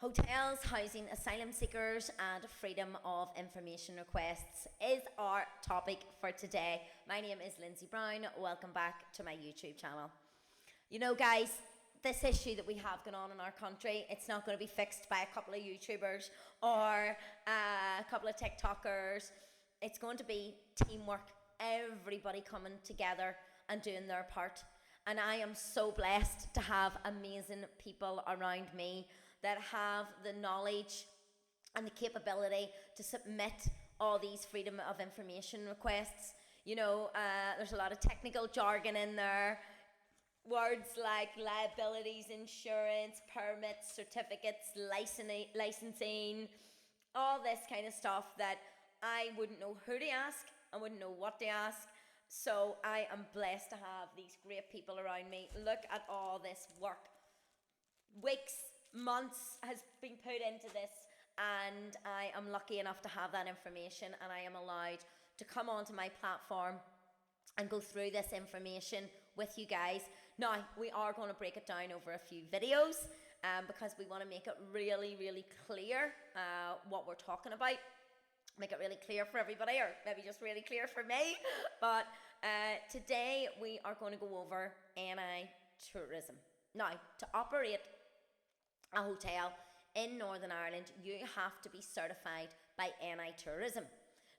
Hotels housing asylum seekers and freedom of information requests is our topic for today. My name is Lindsay Brown. Welcome back to my YouTube channel. You know, guys, this issue that we have going on in our country, it's not going to be fixed by a couple of YouTubers or a couple of TikTokers. It's going to be teamwork, everybody coming together and doing their part. And I am so blessed to have amazing people around me that have the knowledge and the capability to submit all these freedom of information requests. You know, there's a lot of technical jargon in there. Words like liabilities, insurance, permits, certificates, licensing, all this kind of stuff that I wouldn't know who to ask, I wouldn't know what to ask. So I am blessed to have these great people around me. Look at all this work. Weeks, months has been put into this, and I am lucky enough to have that information, and I am allowed to come onto my platform and go through this information with you guys. Now, we are going to break it down over a few videos because we want to make it really, really clear what we're talking about. Make it really clear for everybody, or maybe just really clear for me. But today we are going to go over NI tourism. Now, to operate a hotel in Northern Ireland, you have to be certified by NI Tourism.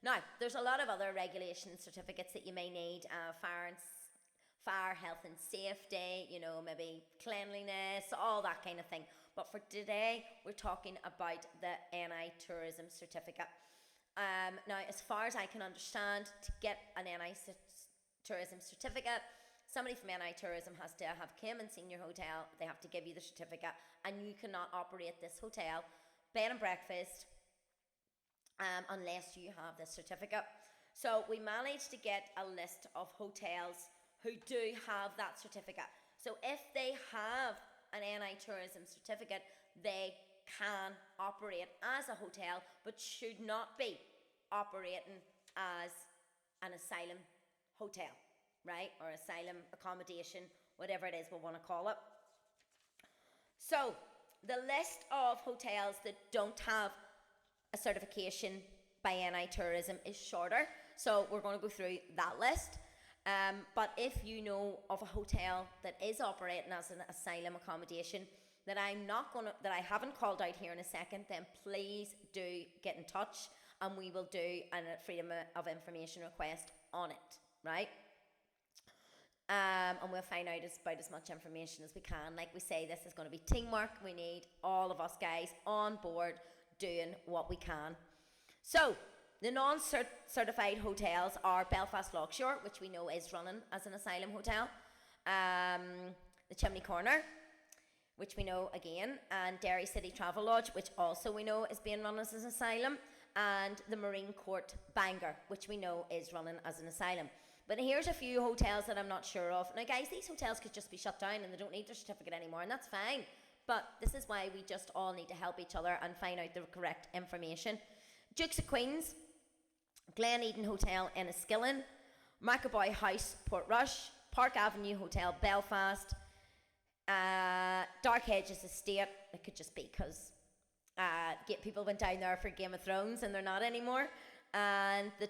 Now, there's a lot of other regulation certificates that you may need, fire, health and safety, you know, maybe cleanliness, all that kind of thing. But for today, we're talking about the NI Tourism certificate. Now, as far as I can understand, to get an NI Tourism certificate, somebody from NI Tourism has to have come and seen your hotel. They have to give you the certificate, and you cannot operate this hotel, bed and breakfast, unless you have this certificate. So we managed to get a list of hotels who do have that certificate. So if they have an NI Tourism certificate, they can operate as a hotel, but should not be operating as an asylum hotel, right? Or asylum accommodation, whatever it is we want to call it. So the list of hotels that don't have a certification by NI Tourism is shorter, so we're going to go through that list. But if you know of a hotel that is operating as an asylum accommodation that I haven't called out here in a second, then please do get in touch, and we will do a freedom of information request on it, right? And we'll find out about as much information as we can. Like we say, this is going to be teamwork. We need all of us guys on board doing what we can. So the non-certified hotels are Belfast Lockshore, which we know is running as an asylum hotel, the Chimney Corner, which we know again, and Derry City Travel Lodge, which also we know is being run as an asylum, and the Marine Court Bangor, which we know is running as an asylum. But here's a few hotels that I'm not sure of. Now guys, these hotels could just be shut down and they don't need their certificate anymore, and that's fine. But this is why we just all need to help each other and find out the correct information. Dukes of Queens, Glen Eden Hotel Enniskillen, Macaboy House Portrush, Park Avenue Hotel Belfast, Dark Hedges Estate. It could just be because people went down there for Game of Thrones and they're not anymore, and the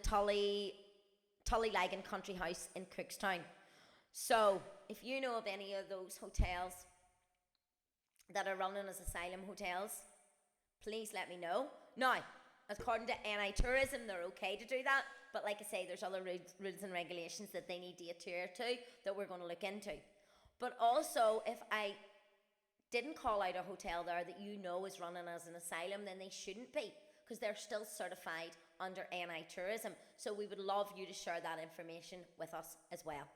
Tullylagan Country House in Cookstown. So if you know of any of those hotels that are running as asylum hotels, please let me know. Now, according to NI Tourism, they're okay to do that, but like I say, there's other rules and regulations that they need to adhere to that we're going to look into. But also, if I didn't call out a hotel there that you know is running as an asylum, then they shouldn't be, because they're still certified under NI Tourism. So we would love you to share that information with us as well.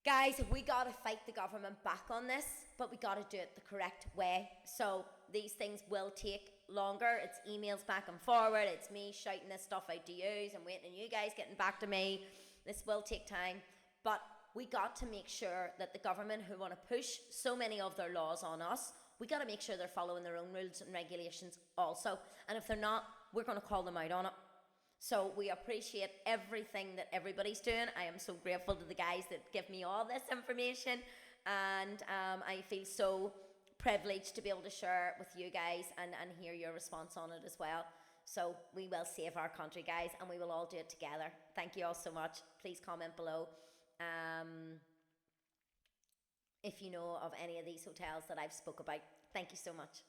Guys, we got to fight the government back on this, but we got to do it the correct way. So these things will take longer. It's emails back and forward. It's me shouting this stuff out to you and waiting on you guys getting back to me. This will take time, but we got to make sure that the government, who want to push so many of their laws on us, we got to make sure they're following their own rules and regulations also. And if they're not, we're going to call them out on it. So we appreciate everything that everybody's doing. I am so grateful to the guys that give me all this information, and I feel so privileged to be able to share with you guys and hear your response on it as well. So we will save our country, guys, and we will all do it together. Thank you all so much. Please comment below if you know of any of these hotels that I've spoke about. Thank you so much.